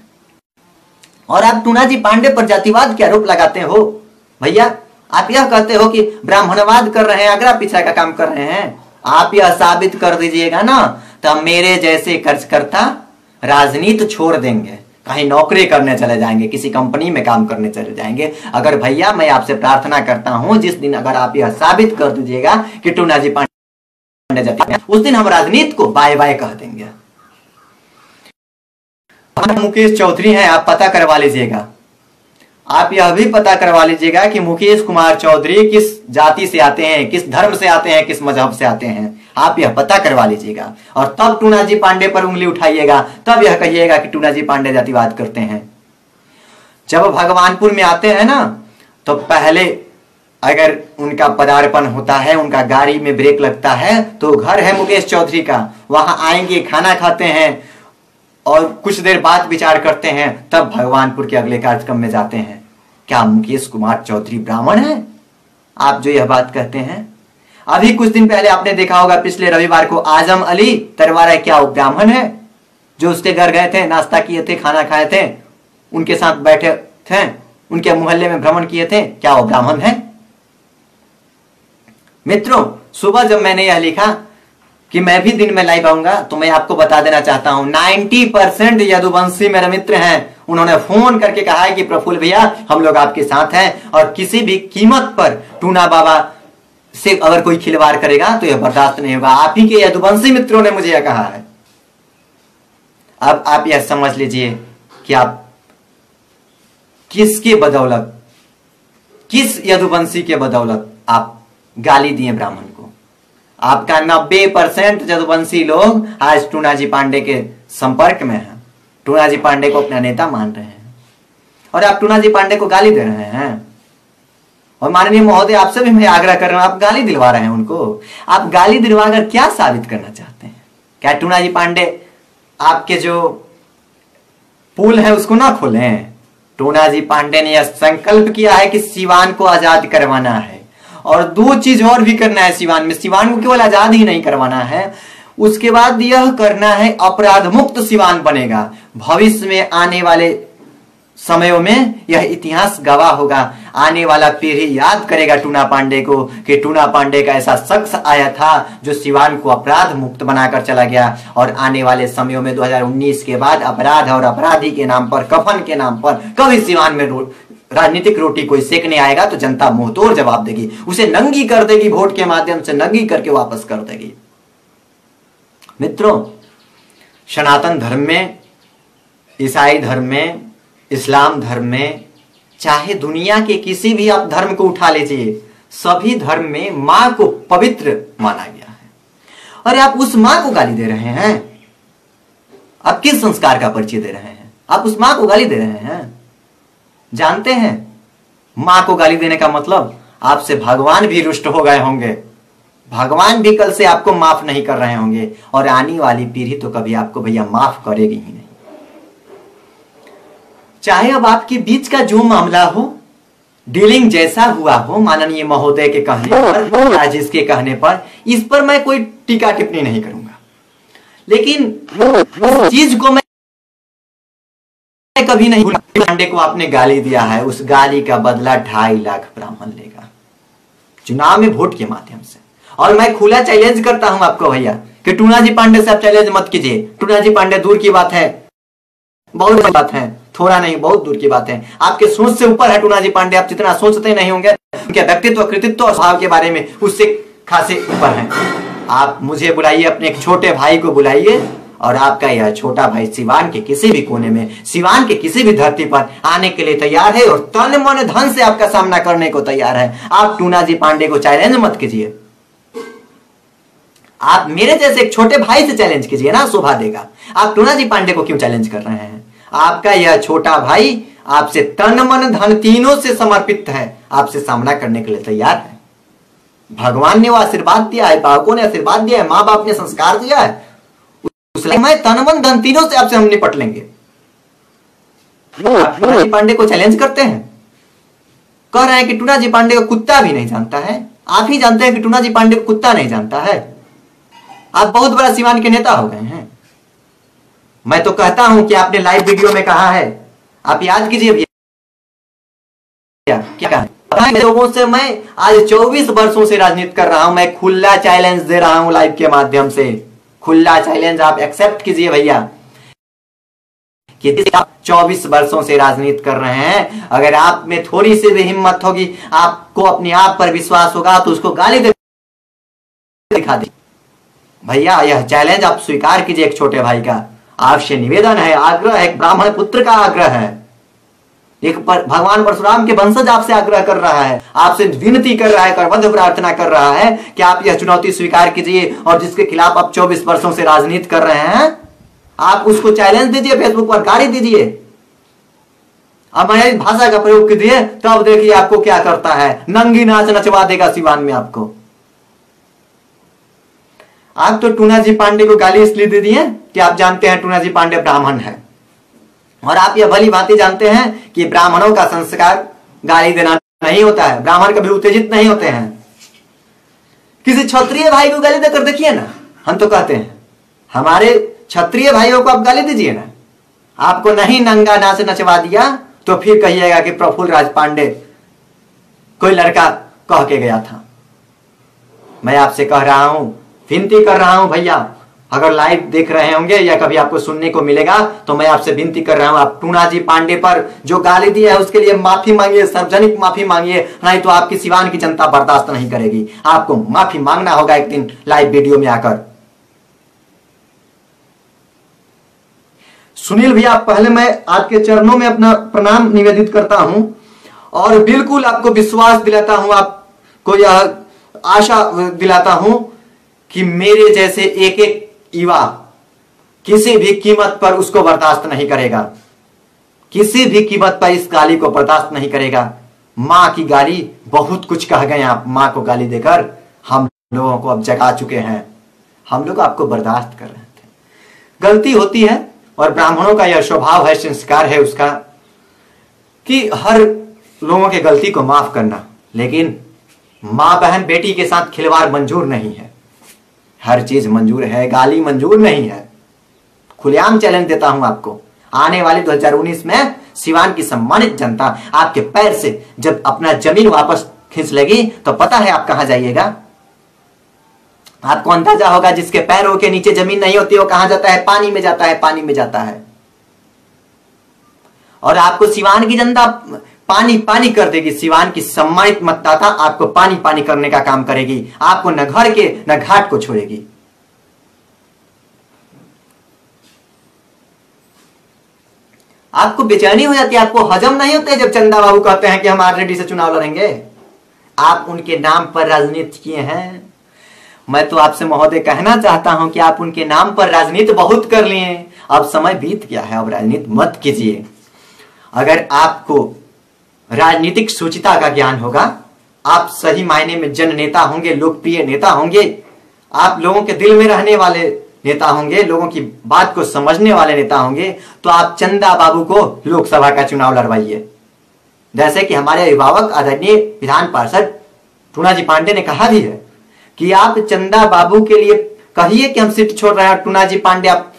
[SPEAKER 1] और आप टूना जी पांडे पर जातिवाद के आरोप लगाते हो भैया। आप यह कहते हो कि ब्राह्मणवाद कर रहे हैं, अगला पीछा का काम कर रहे हैं। आप यह साबित कर दीजिएगा ना तो मेरे जैसे कार्यकर्ता राजनीति छोड़ देंगे, कहीं नौकरी करने चले जाएंगे, किसी कंपनी में काम करने चले जाएंगे। अगर भैया मैं आपसे प्रार्थना करता हूं जिस दिन अगर आप यह साबित कर दीजिएगा कि टूना जी पांडे जाति हैं, उस दिन हम राजनीति को बाय बाय कह देंगे। मुकेश चौधरी हैं, आप पता करवा लीजिएगा। आप यह भी पता करवा लीजिएगा कि मुकेश कुमार चौधरी किस जाति से आते हैं, किस धर्म से आते हैं, किस मजहब से आते हैं। आप यह पता करवा लीजिएगा और तब टूना जी पांडे पर उंगली उठाइएगा, तब यह कहिएगा कि टूना जी पांडे जातिवाद करते हैं। जब भगवानपुर में आते हैं ना तो पहले अगर उनका पदार्पण होता है, उनका गाड़ी में ब्रेक लगता है तो घर है मुकेश चौधरी का, वहां आएंगे, खाना खाते हैं और कुछ देर बात विचार करते हैं, तब भगवानपुर के अगले कार्यक्रम में जाते हैं। क्या मुकेश कुमार चौधरी ब्राह्मण है? आप जो यह बात कहते हैं। अभी कुछ दिन पहले आपने देखा होगा, पिछले रविवार को आजम अली तरवारा, क्या वो ब्राह्मण है? जो उसके घर गए थे, नाश्ता किए थे, खाना खाए थे, उनके साथ बैठे थे, उनके मोहल्ले में भ्रमण किए थे, क्या वो ब्राह्मण है? मित्रों, सुबह जब मैंने यह लिखा कि मैं भी दिन में लाइव आऊंगा तो मैं आपको बता देना चाहता हूं 90% यदुवंशी मेरे मित्र हैं। उन्होंने फोन करके कहा है कि प्रफुल्ल भैया हम लोग आपके साथ हैं और किसी भी कीमत पर टूना बाबा से अगर कोई खिलवाड़ करेगा तो यह बर्दाश्त नहीं होगा। आप ही के यदुवंशी मित्रों ने मुझे यह कहा है। अब आप यह समझ लीजिए कि आप किसके बदौलत, किस यदुवंशी के बदौलत आप गाली दिए ब्राह्मण को। आपका 90% यदुवंशी लोग आज टूना जी पांडे के संपर्क में हैं, टूना जी पांडे को अपना नेता मान रहे हैं और आप टूना जी पांडे को गाली दे रहे हैं। और माननीय महोदय, आपसे भी मैं आग्रह कर रहा हूं, आप गाली दिलवा रहे हैं उनको। आप गाली दिलवाकर क्या साबित करना चाहते हैं? क्या टूना जी पांडे आपके जो पुल है उसको ना खोलें? टूना जी पांडे ने यह संकल्प किया है कि सिवान को आजाद करवाना है और 2 चीज और भी करना है सिवान में। सिवान को केवल आजाद ही नहीं करवाना है, उसके बाद यह करना है अपराध मुक्त सिवान बनेगा। भविष्य में आने वाले समयों में यह इतिहास गवाह होगा। आने वाला पीढ़ी याद करेगा टूना पांडे को कि टूना पांडे का ऐसा शख्स आया था जो सिवान को अपराध मुक्त बनाकर चला गया। और आने वाले समयों में 2019 के बाद अपराध और अपराधी के नाम पर, कफन के नाम पर कभी सिवान में राजनीतिक रोटी कोई सेकने आएगा तो जनता मुंहतोड़ जवाब देगी, उसे नंगी कर देगी, वोट के माध्यम से नंगी करके वापस कर देगी। मित्रों, सनातन धर्म में, ईसाई धर्म में, इस्लाम धर्म में, चाहे दुनिया के किसी भी आप धर्म को उठा लीजिए, सभी धर्म में मां को पवित्र माना गया है। और आप उस मां को गाली दे रहे हैं। आप किस संस्कार का परिचय दे रहे हैं? आप उस मां को गाली दे रहे हैं। जानते हैं मां को गाली देने का मतलब आपसे भगवान भी रुष्ट हो गए होंगे, भगवान भी कल से आपको माफ नहीं कर रहे होंगे और आने वाली पीढ़ी तो कभी आपको भैया माफ करेगी ही नहीं। चाहे अब आपके बीच का जो मामला हो, डीलिंग जैसा हुआ हो, माननीय महोदय के कहने पर, राजेश के कहने पर, इस पर मैं कोई टीका टिप्पणी नहीं करूंगा, लेकिन इस चीज को मैं कभी नहीं भूला, पांडे को आपने गाली दिया है, उस गाली का बदला 2.5 लाख ब्राह्मण लेगा चुनाव में वोट के माध्यम से। और मैं खुला चैलेंज करता हूं आपको भैया कि टूना जी पांडे से आप चैलेंज मत कीजिए। टूना जी पांडे दूर की बात है, बहुत बड़ी बात है, थोड़ा नहीं बहुत दूर की बात है। आपके सोच से ऊपर है टूना जी पांडे, आप जितना सोचते नहीं होंगे, उनके व्यक्तित्व, कृतित्व और स्वभाव के बारे में उससे खासे ऊपर हैं। आप मुझे बुलाइए, अपने एक छोटे भाई को बुलाइए, और आपका यह छोटा भाई सिवान के किसी भी कोने में, सिवान के किसी भी धरती पर आने के लिए तैयार है और तन मन धन से आपका सामना करने को तैयार है। आप टूना जी पांडे को चैलेंज मत कीजिए, आप मेरे जैसे एक छोटे भाई से चैलेंज कीजिए ना, शोभा देगा। आप टूना जी पांडे को क्यों चैलेंज कर रहे हैं? आपका यह छोटा भाई आपसे तन मन धन तीनों से समर्पित है, आपसे सामना करने के लिए तैयार है। भगवान ने वो आशीर्वाद दिया है, बालकों ने आशीर्वाद दिया है, माँ बाप ने संस्कार दिया है, मैं तन मन धन तीनों से आपसे हम निपट लेंगे। आप टूना जी पांडे को चैलेंज करते हैं, कह रहे हैं कि टूना जी पांडे को कुत्ता भी नहीं जानता है। आप ही जानते हैं कि टूना जी पांडे को कुत्ता नहीं जानता है। आप बहुत बड़ा सिवान के नेता हो गए हैं। मैं तो कहता हूं कि आपने लाइव वीडियो में कहा है, आप याद कीजिए भैया, क्या कहा लोगों से? मैं आज 24 वर्षों से राजनीति कर रहा हूं, मैं खुला चैलेंज दे रहा हूं लाइव के माध्यम से। खुला चैलेंज आप एक्सेप्ट कीजिए भैया कि आप 24 वर्षों से राजनीति कर रहे हैं, अगर आप में थोड़ी सी भी हिम्मत होगी, आपको अपने आप पर विश्वास होगा, तो उसको गाली दे दिखा दी भैया। यह चैलेंज आप स्वीकार कीजिए एक छोटे भाई का। आपसे निवेदन है, आग्रह है, एक ब्राह्मण पुत्र का आग्रह है, एक भगवान परशुराम के वंशज आपसे आग्रह कर रहा है, आपसे विनती कर रहा है, करबद्ध प्रार्थना कर रहा है कि आप यह चुनौती स्वीकार कीजिए, और जिसके खिलाफ आप 24 वर्षों से राजनीति कर रहे हैं, आप उसको चैलेंज दीजिए, फेसबुक पर गाली दीजिए, अमर्यादित भाषा का प्रयोग कीजिए, तब देखिए आपको क्या करता है। नंगी नाच नचवा देगा सिवान में आपको। आप तो टूना जी पांडे को गाली इसलिए दे दिए कि आप जानते हैं टूना जी पांडे ब्राह्मण है, और आप यह भली भांति जानते हैं कि ब्राह्मणों का संस्कार गाली देना नहीं होता है, ब्राह्मण कभी उत्तेजित नहीं होते हैं। किसी क्षत्रिय भाई को गाली देकर देखिए ना, हम तो कहते हैं हमारे क्षत्रिय भाइयों को आप गाली दीजिए ना, आपको नहीं नंगा नाच नचवा दिया तो फिर कहिएगा कि प्रफुल्ल राज पांडे कोई लड़का कह के गया था। मैं आपसे कह रहा हूं, विनती कर रहा हूं भैया, अगर लाइव देख रहे होंगे या कभी आपको सुनने को मिलेगा, तो मैं आपसे विनती कर रहा हूं, आप टूना जी पांडे पर जो गाली दी है उसके लिए माफी मांगिए, सार्वजनिक माफी मांगिए, नहीं तो आपकी सिवान की जनता बर्दाश्त नहीं करेगी। आपको माफी मांगना होगा एक दिन लाइव वीडियो में आकर। सुनील भैया, पहले मैं आपके चरणों में अपना प्रणाम निवेदित करता हूं, और बिल्कुल आपको विश्वास दिलाता हूं, आपको यह आशा दिलाता हूं कि मेरे जैसे एक एक युवा किसी भी कीमत पर उसको बर्दाश्त नहीं करेगा, किसी भी कीमत पर इस गाली को बर्दाश्त नहीं करेगा। मां की गाली, बहुत कुछ कह गए आप, मां को गाली देकर हम लोगों को अब जगा चुके हैं, हम लोग आपको बर्दाश्त कर रहे थे। गलती होती है, और ब्राह्मणों का यह स्वभाव है, संस्कार है उसका, कि हर लोगों की गलती को माफ करना, लेकिन मां बहन बेटी के साथ खिलवाड़ मंजूर नहीं है। हर चीज मंजूर है, गाली मंजूर नहीं है। खुलेआम चैलेंज देता हूं आपको, आने वाले 2019 में सिवान की सम्मानित जनता आपके पैर से जब अपना जमीन वापस खींच लेगी, तो पता है आप कहां जाइएगा? आपको अंदाजा होगा, जिसके पैरों के नीचे जमीन नहीं होती वो कहां जाता है? पानी में जाता है, पानी में जाता है। और आपको सिवान की जनता पानी पानी कर देगी। सिवान की सम्मानित मतदाता आपको पानी पानी करने का काम करेगी, आपको न घर के न घाट को छोड़ेगी। आपको बेचैनी हो जाती है, आपको हजम नहीं होता है जब चंदा बाबू कहते हैं कि हम आरजेडी से चुनाव लड़ेंगे। आप उनके नाम पर राजनीति किए हैं। मैं तो आपसे महोदय कहना चाहता हूं कि आप उनके नाम पर राजनीति बहुत कर लिए, अब समय बीत गया है, अब राजनीति मत कीजिए। अगर आपको राजनीतिक सूचिता का ज्ञान होगा, आप सही मायने में जन नेता होंगे, लोकप्रिय नेता होंगे, आप लोगों के दिल में रहने वाले नेता होंगे, लोगों की बात को समझने वाले नेता होंगे, तो आप चंदा बाबू को लोकसभा का चुनाव लड़वाइए। जैसे कि हमारे अभिभावक आदरणीय विधान पार्षद टूना जी पांडे ने कहा भी है कि आप चंदा बाबू के लिए कहिए कि हम सीट छोड़ रहे हैं। टूना जी पांडे आप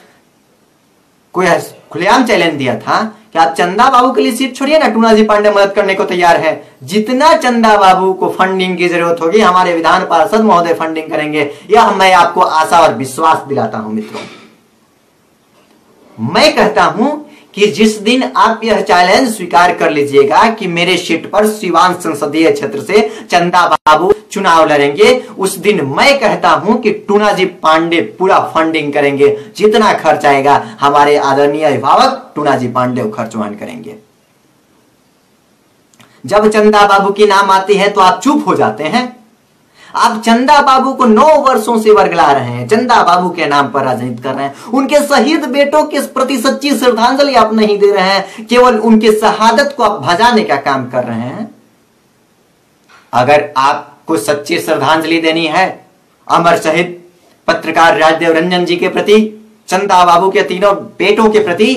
[SPEAKER 1] कोई खुलेआम चैलेंज दिया था कि आप चंदा बाबू के लिए सीट छोड़िए ना, टूना जी पांडे मदद करने को तैयार है। जितना चंदा बाबू को फंडिंग की जरूरत होगी हमारे विधान पार्षद महोदय फंडिंग करेंगे, यह मैं आपको आशा और विश्वास दिलाता हूं मित्रों। मैं कहता हूं कि जिस दिन आप यह चैलेंज स्वीकार कर लीजिएगा कि मेरे सीट पर सिवान संसदीय क्षेत्र से चंदा बाबू चुनाव लड़ेंगे, उस दिन मैं कहता हूं कि टूना जी पांडे पूरा फंडिंग करेंगे। जितना खर्च आएगा हमारे आदरणीय अभिभावक टूना जी पांडे खर्च वहन करेंगे। जब चंदा बाबू की नाम आती है तो आप चुप हो जाते हैं। आप चंदा बाबू को 9 वर्षों से वर्गला रहे हैं, चंदा बाबू के नाम पर राजनीति कर रहे हैं, उनके शहीद बेटों के प्रति सच्ची श्रद्धांजलि आप नहीं दे रहे हैं, केवल उनके शहादत को आप भजाने का काम कर रहे हैं। अगर आपको सच्ची श्रद्धांजलि देनी है अमर शहीद पत्रकार राजदेव रंजन जी के प्रति, चंदा बाबू के तीनों बेटों के प्रति,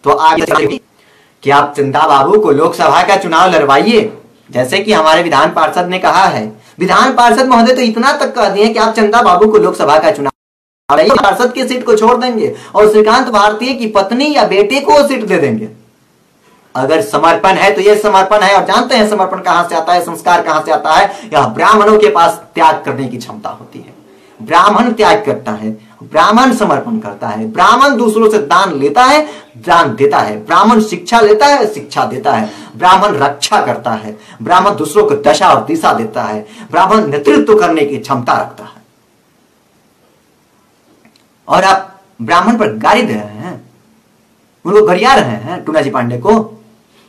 [SPEAKER 1] तो आप चंदा बाबू को लोकसभा का चुनाव लड़वाइए, जैसे कि हमारे विधान पार्षद ने कहा है। विधान पार्षद महोदय तो इतना तक कह दिए कि आप चंदा बाबू को लोकसभा का चुनाव लड़ाइए, पार्षद की सीट को छोड़ देंगे और श्रीकांत भारती की पत्नी या बेटे को सीट दे देंगे। अगर समर्पण है तो यह समर्पण है, और जानते हैं समर्पण कहां से आता है, संस्कार कहां से आता है। यह ब्राह्मणों के पास त्याग करने की क्षमता होती है। ब्राह्मण त्याग करता है, ब्राह्मण समर्पण करता है, ब्राह्मण दूसरों से दान लेता है, दान देता है, ब्राह्मण शिक्षा लेता है, शिक्षा देता है, ब्राह्मण रक्षा करता है, ब्राह्मण दूसरों को दशा और दिशा देता है, ब्राह्मण नेतृत्व करने की क्षमता रखता है। और आप ब्राह्मण पर गाली दे रहे हैं, उनको गरिया रहे हैं टूना जी पांडे को,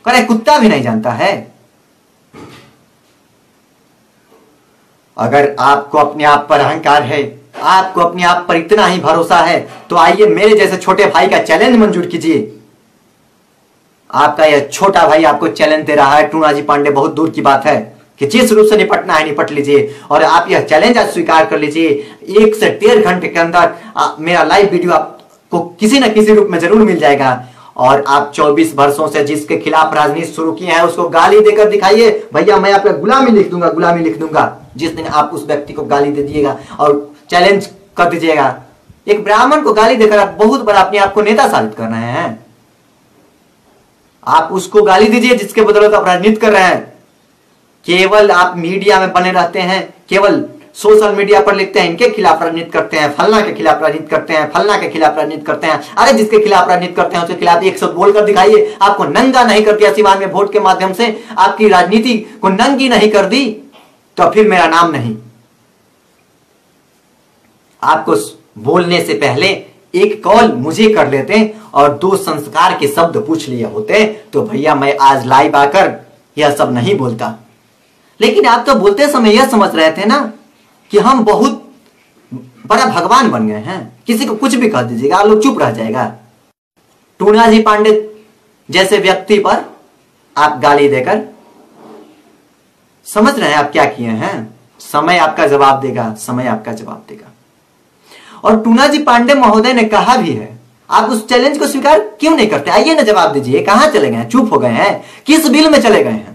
[SPEAKER 1] करे कुत्ता भी नहीं जानता है। अगर आपको अपने आप पर अहंकार है, आपको अपने आप पर इतना ही भरोसा है, तो आइए मेरे जैसे छोटे भाई का चैलेंज मंजूर कीजिए। आपका यह छोटा भाई आपको चैलेंज दे रहा है, टूना जी पांडे बहुत दूर की बात है, कि जिस रूप से निपटना है निपट लीजिए, और आप यह चैलेंज आज स्वीकार कर लीजिए। 1 से 1.5 घंटे के अंदर मेरा लाइव वीडियो आपको किसी न किसी रूप में जरूर मिल जाएगा। और आप 24 वर्षों से जिसके खिलाफ राजनीति शुरू की है उसको गाली देकर दिखाइए। भैया मैं आपका गुलामी लिख दूंगा, गुलामी लिख दूंगा। जिस दिन आप उस व्यक्ति को गाली दे दिएगा और चैलेंज कर दीजिएगा, एक ब्राह्मण को गाली देकर आप बहुत बड़ा अपने आप को नेता साबित कर रहे हैं। आप उसको गाली दीजिए जिसके बदौलत आप राजनीति कर रहे हैं। केवल आप मीडिया में बने रहते हैं, केवल सोशल मीडिया पर लिखते हैं इनके खिलाफ राजनीति करते हैं, फलना के खिलाफ राजनीति करते हैं, फलना के खिलाफ राजनीति करते हैं। अरे जिसके खिलाफ राजनीति करते हैं उसके खिलाफ एक शब्द बोलकर दिखाइए। आपको नंगा नहीं कर दिया सिवान में वोट के माध्यम से, आपकी राजनीति को नंगी नहीं कर दी, तो फिर मेरा नाम नहीं। आपको बोलने से पहले एक कॉल मुझे कर लेते और 2 संस्कार के शब्द पूछ लिए होते, तो भैया मैं आज लाइव आकर यह सब नहीं बोलता। लेकिन आप तो बोलते समय यह समझ रहे थे ना कि हम बहुत बड़ा भगवान बन गए हैं, किसी को कुछ भी कह दीजिएगा आप लोग चुप रह जाएगा। टूना जी पांडे जैसे व्यक्ति पर आप गाली देकर, समझ रहे हैं आप क्या किए हैं। समय आपका जवाब देगा, समय आपका जवाब देगा। और टूना जी पांडे महोदय ने कहा भी है, आप उस चैलेंज को स्वीकार क्यों नहीं करते? आइए ना जवाब दीजिए। कहां चले गए हैं? चुप हो गए हैं? किस बिल में चले गए हैं?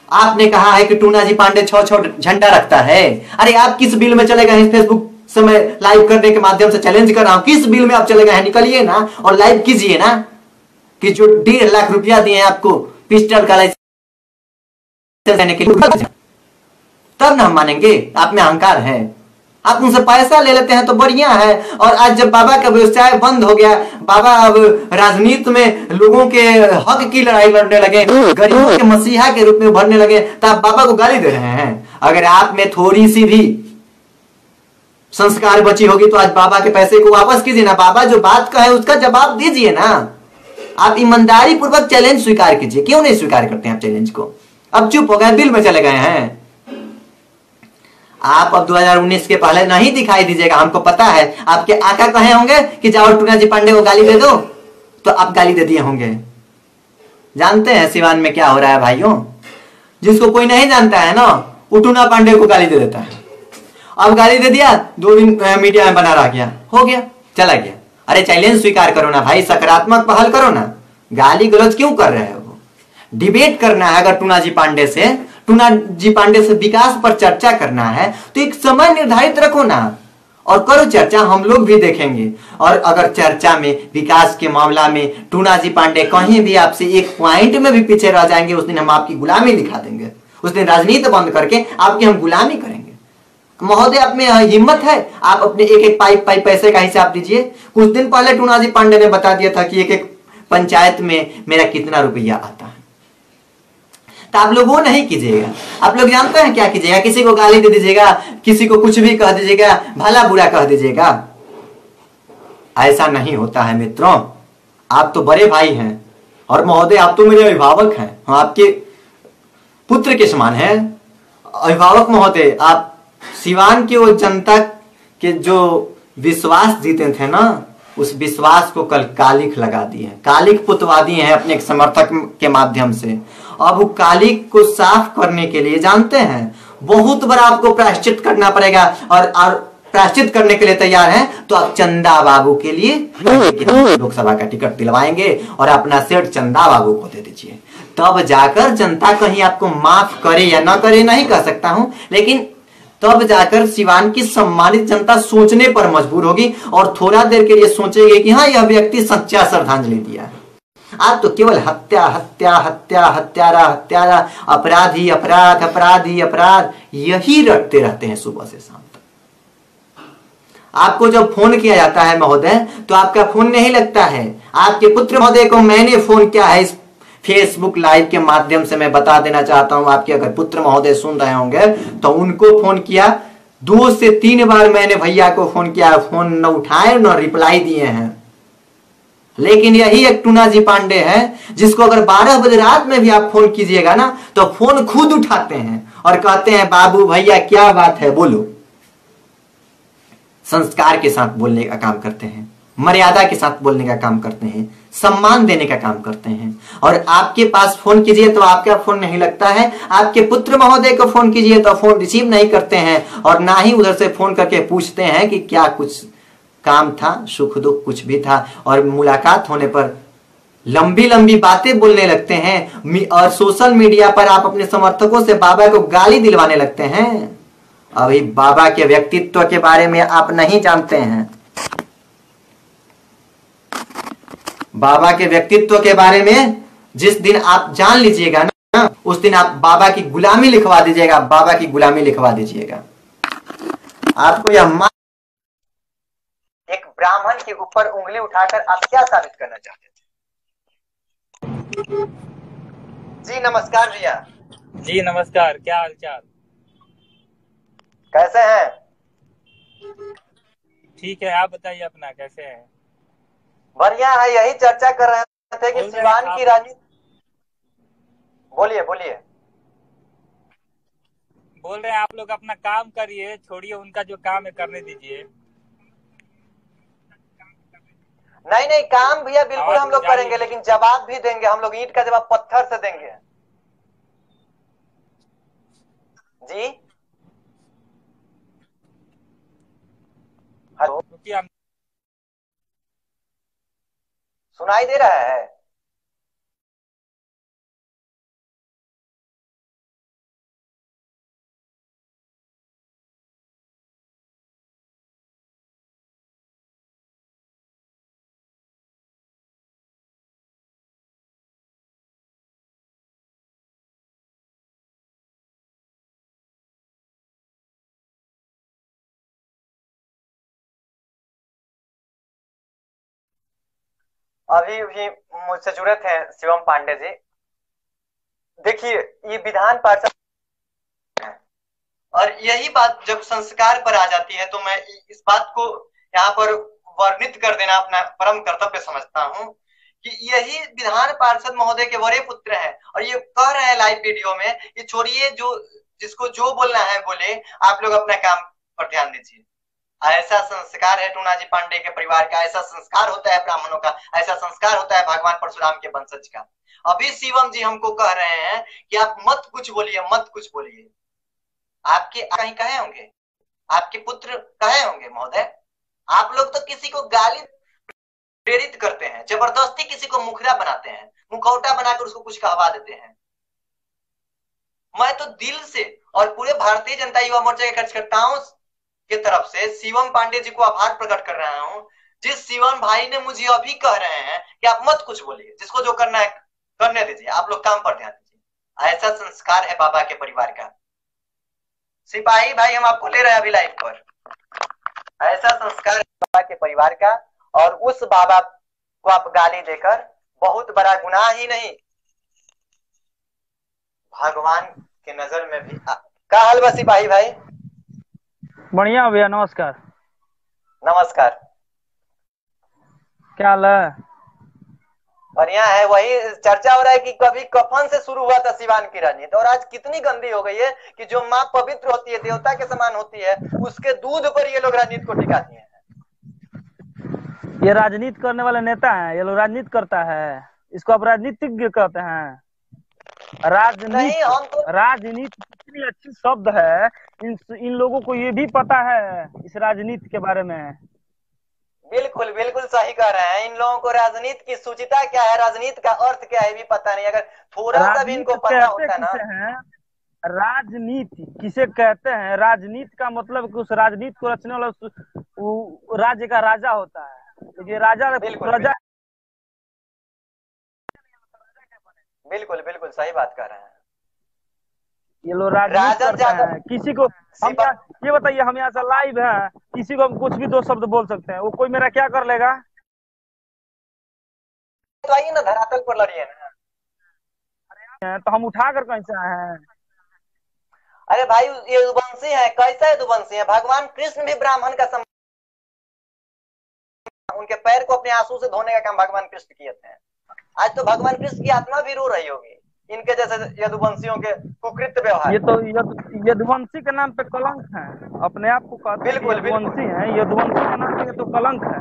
[SPEAKER 1] आपने कहा है कि टूना जी पांडे 6 झंडा रखता है। अरे आप किस बिल में चले गए हैं? फेसबुक से मैं लाइव करने के माध्यम से चैलेंज कर रहा हूं, किस बिल में आप चले गए हैं? निकलिए ना और लाइव कीजिए ना कि जो 1.5 लाख रुपया दिए हैं आपको पिस्टल का लाइसेंस देने के लिए, तब ना हम मानेंगे आप में अहंकार है। आप उनसे पैसा ले लेते हैं तो बढ़िया है। और आज जब बाबा का व्यवसाय बंद हो गया, बाबा अब राजनीति में लोगों के हक की लड़ाई लड़ने लगे, गरीबों के मसीहा के रूप में उभरने लगे, तो आप बाबा को गाली दे रहे हैं। अगर आप में थोड़ी सी भी संस्कार बची होगी तो आज बाबा के पैसे को वापस कीजिए ना। बाबा जो बात कहे उसका जवाब दीजिए ना। आप ईमानदारी पूर्वक चैलेंज स्वीकार कीजिए। क्यों नहीं स्वीकार करते हैं आप चैलेंज को? अब चुप हो गए, बिल में चले गए हैं। आप अब 2019 के पहले नहीं दिखाई दीजिएगा। हमको पता है आपके आका कहे होंगे कि जाओ टूना जी पांडे को गाली दे दो, तो आप गाली दे दिए होंगे। जानते हैं सिवान में क्या हो रहा है भाइयों? जिसको कोई नहीं जानता है ना, वो टूना पांडे को गाली दे देता है। अब गाली दे दिया, 2 दिन मीडिया में बना रह गया, हो गया, चला गया। अरे चैलेंज स्वीकार करो ना भाई, सकारात्मक पहल करो ना। गाली गलौज क्यों कर रहे हो? डिबेट करना है अगर टूना जी पांडे से विकास पर चर्चा करना है तो एक समय निर्धारित रखो ना। और करो चर्चा, हम लोग भी देखेंगे। और अगर चर्चा में विकास के मामला में टूना जी पांडे कहीं भी आपसे एक पॉइंट में भी पीछे रह जाएंगे, उस दिन हम आपकी गुलामी दिखा देंगे, उस दिन राजनीति बंद करके आपकी हम गुलामी करेंगे। महोदय, आप में हिम्मत है, आप अपने एक एक पाइप पैसे का हिसाब दीजिए। कुछ दिन पहले टूना जी पांडे ने बता दिया था कि एक एक पंचायत में मेरा कितना रुपया आता है। तो आप लोग वो नहीं कीजिएगा। आप लोग जानते हैं क्या कीजिएगा? किसी को गाली दे दीजिएगा, किसी को कुछ भी कह दीजिएगा, भला बुरा कह दीजिएगा। ऐसा नहीं होता है मित्रों। आप तो बड़े भाई हैं और महोदय आप तो मेरे अभिभावक हैं, हम आपके पुत्र के समान हैं। अभिभावक महोदय, आप सिवान की वो जनता के जो विश्वास जीते थे ना, उस विश्वास को कल कालिख लगा दिए हैं, कालिख पुतवा दिए हैं अपने एक समर्थक के माध्यम से। अब वो कालिख को साफ करने के लिए जानते हैं बहुत बड़ा आपको प्रायश्चित करना पड़ेगा। और प्रायश्चित करने के लिए तैयार हैं तो आप चंदा बाबू के लिए लोकसभा का टिकट दिलवाएंगे और अपना सीट चंदा बाबू को दे दीजिए। तब जाकर जनता कहीं आपको माफ करे या ना करे नहीं कह सकता हूं, लेकिन तब जाकर सिवान की सम्मानित जनता सोचने पर मजबूर होगी और थोड़ा देर के लिए सोचेगी कि हाँ, यह व्यक्ति सच्चा श्रद्धांजलि दिया है। आप तो केवल हत्या हत्या हत्या हत्यारा हत्यारा, अपराधी अपराध अपराधी अपराध, यही रटते रहते हैं सुबह से शाम तक। आपको जब फोन किया जाता है महोदय, तो आपका फोन नहीं लगता है। आपके पुत्र महोदय को मैंने फोन किया है, इस फेसबुक लाइव के माध्यम से मैं बता देना चाहता हूं। आपके अगर पुत्र महोदय सुन रहे होंगे तो उनको फोन किया, 2 से 3 बार मैंने भैया को फोन किया, फोन न उठाए न रिप्लाई दिए हैं। लेकिन यही एक टूना जी पांडे है जिसको अगर 12 बजे रात में भी आप फोन कीजिएगा ना, तो फोन खुद उठाते हैं और कहते हैं बाबू भैया क्या बात है, बोलो। संस्कार के साथ बोलने का काम करते हैं, मर्यादा के साथ बोलने का काम करते हैं, सम्मान देने का काम करते हैं। और आपके पास फोन कीजिए तो आपका फोन नहीं लगता है, आपके पुत्र महोदय को फोन कीजिए तो फोन रिसीव नहीं करते हैं, और ना ही उधर से फोन करके पूछते हैं कि क्या कुछ काम था, सुख दुख कुछ भी था। और मुलाकात होने पर लंबी लंबी बातें बोलने लगते हैं और सोशल मीडिया पर आप अपने समर्थकों से बाबा को गाली दिलवाने लगते हैं। अभी बाबा के व्यक्तित्व के बारे में आप नहीं जानते हैं। बाबा के व्यक्तित्व के बारे में जिस दिन आप जान लीजिएगा ना, उस दिन आप बाबा की गुलामी लिखवा दीजिएगा, बाबा की गुलामी लिखवा दीजिएगा। आपको यह एक ब्राह्मण के ऊपर उंगली उठाकर आप क्या साबित करना चाहते थे? जी नमस्कार भैया।
[SPEAKER 2] जी नमस्कार, क्या हाल चाल?
[SPEAKER 1] कैसे हैं?
[SPEAKER 2] ठीक है, आप बताइए अपना, कैसे हैं?
[SPEAKER 1] बढ़िया है। यही चर्चा कर रहे थे कि सिवान की राजनीति। बोलिए बोलिए।
[SPEAKER 2] बोल रहे हैं आप लोग अपना काम करिए, छोड़िए उनका जो काम है करने दीजिए।
[SPEAKER 1] नहीं नहीं, काम भैया बिल्कुल हम लोग करेंगे, लेकिन जवाब भी देंगे। हम लोग ईंट का जवाब पत्थर से देंगे। जी हेलो, सुनाई दे रहा है? अभी भी मुझसे जुड़े थे शिवम पांडे जी। देखिए, ये विधान पार्षद है और यही बात जब संस्कार पर आ जाती है तो मैं इस बात को यहाँ पर वर्णित कर देना अपना परम कर्तव्य समझता हूँ कि यही विधान पार्षद महोदय के बड़े पुत्र हैं और ये कह रहे हैं लाइव वीडियो में, ये छोड़िए, जो जिसको जो बोलना है बोले, आप लोग अपना काम पर ध्यान दीजिए। ऐसा संस्कार है टूना जी पांडे के परिवार का, ऐसा संस्कार होता है ब्राह्मणों का, ऐसा संस्कार होता है भगवान परशुराम के वंशज का। अभी शिवम जी हमको कह रहे हैं कि आप मत कुछ बोलिए, मत कुछ बोलिए। आपके कहीं कहे होंगे, आपके पुत्र कहे होंगे महोदय, आप लोग तो किसी को गाली प्रेरित करते हैं, जबरदस्ती किसी को मुखरा बनाते हैं, मुखौटा बनाकर उसको कुछ कहवा देते हैं। मैं तो दिल से और पूरे भारतीय जनता युवा मोर्चा के कार्यकर्ताओं की तरफ से शिवम पांडे जी को आभार प्रकट कर रहा हूं, जिस शिवम भाई ने मुझे अभी कह रहे हैं कि आप मत कुछ बोलिए, जिसको जो करना है करने दीजिए, आप लोग काम पर ध्यान दीजिए। ऐसा संस्कार है बाबा के परिवार का। सिपाही भाई हम आपको ले रहे हैं अभी लाइव पर। ऐसा संस्कार है बाबा के परिवार का, और उस बाबा को आप गाली देकर बहुत बड़ा गुनाह ही नहीं, भगवान के नजर में भी का हाल बा सिपाही भाई?
[SPEAKER 3] बढ़िया भैया, नमस्कार।
[SPEAKER 1] नमस्कार।
[SPEAKER 3] क्या हाल है?
[SPEAKER 1] बढ़िया है। वही चर्चा हो रहा है कि कभी कफन से शुरू हुआ था सिवान की राजनीति, और आज कितनी गंदी हो गई है कि जो माँ पवित्र होती है, देवता के समान होती है, उसके दूध पर ये लोग राजनीति को टिकाती हैं।
[SPEAKER 3] ये राजनीति करने वाले नेता हैं, ये लोग राजनीति करता है, इसको आप राजनीतिज्ञ कहते हैं।
[SPEAKER 1] नहीं, हम तो
[SPEAKER 3] राजनीति कितनी अच्छी शब्द है, इन लोगों को ये भी पता है इस राजनीति के बारे में।
[SPEAKER 1] बिल्कुल बिल्कुल सही कह रहे हैं। इन लोगों को राजनीति की सूचिता क्या है, राजनीति का अर्थ क्या है भी पता नहीं। अगर थोड़ा सा भी इनको पता होता ना।
[SPEAKER 3] राजनीति किसे कहते हैं? राजनीति का मतलब कि उस राजनीति को रचने वाला राज्य का राजा होता है। ये राजा प्रजा।
[SPEAKER 1] बिल्कुल बिल्कुल सही बात कर रहे हैं।
[SPEAKER 3] ये लोग राजनीति करते हैं। किसी को हम ये बताइए, हम यहाँ से लाइव है, किसी को हम कुछ भी दो शब्द बोल सकते हैं, वो कोई मेरा क्या कर लेगा?
[SPEAKER 1] तो आइए ना, धरातल पर लड़िए ना।
[SPEAKER 3] तो हम उठा कर कहीं से आए हैं?
[SPEAKER 1] अरे भाई ये यदुवंशी है, कैसा यदुवंशी है? भगवान कृष्ण भी ब्राह्मण का उनके पैर को अपने आंसू से धोने का काम भगवान कृष्ण किए थे। आज तो भगवान कृष्ण की आत्मा भी रो रही होगी इनके जैसे यदुवंशियों के कुकृत्य व्यवहार।
[SPEAKER 3] ये तो यदुवंशी के नाम पे कलंक है, अपने आप को कहते हैं यदुवंशी है। यदुवंशी के नाम पे तो कलंक है।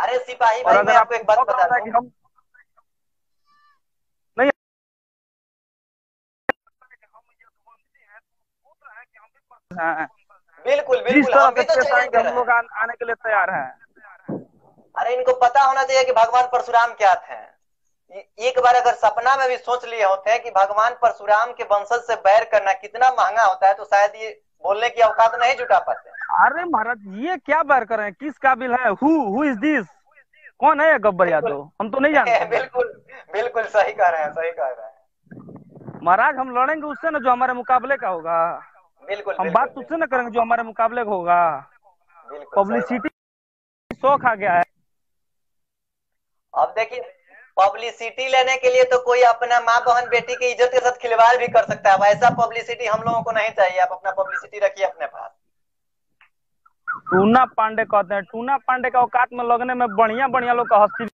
[SPEAKER 1] अरे सिपाही भाई, मैं आपको एक बात बता रहा हूं, हम
[SPEAKER 3] नहीं
[SPEAKER 1] बिल्कुल बिल्कुल हम भी तो चैलेंज कर रहे हैं,
[SPEAKER 3] हम लोग आने के लिए तैयार हैं।
[SPEAKER 1] अरे इनको पता होना चाहिए कि भगवान परशुराम क्या थे। एक बार अगर सपना में भी सोच लिए होते हैं कि भगवान परशुराम के वंशज से बैर करना कितना महंगा होता है, तो शायद ये बोलने की औकात नहीं जुटा पाते।
[SPEAKER 3] अरे महाराज, ये क्या बैर कर रहे हैं? किस काबिल है? Who is this? कौन है गब्बर यादव? हम तो नहीं जानते।
[SPEAKER 1] बिल्कुल बिल्कुल सही कह रहे हैं, सही कह रहे हैं
[SPEAKER 3] महाराज। हम लड़ेंगे उससे ना जो हमारे मुकाबले का होगा।
[SPEAKER 1] बिल्कुल
[SPEAKER 3] हम बात उससे ना करेंगे जो हमारे मुकाबले का होगा। पब्लिसिटी शौक आ गया है।
[SPEAKER 1] अब देखिए, पब्लिसिटी लेने के लिए तो कोई अपना माँ बहन बेटी की इज्जत के साथ खिलवाड़ भी कर सकता है। वैसा पब्लिसिटी हम लोगों को नहीं चाहिए। आप अपना पब्लिसिटी रखिए अपने पास।
[SPEAKER 3] टूना पांडे कहते हैं, टूना पांडे का औकात में लगने में बढ़िया बढ़िया लोग का हस्ती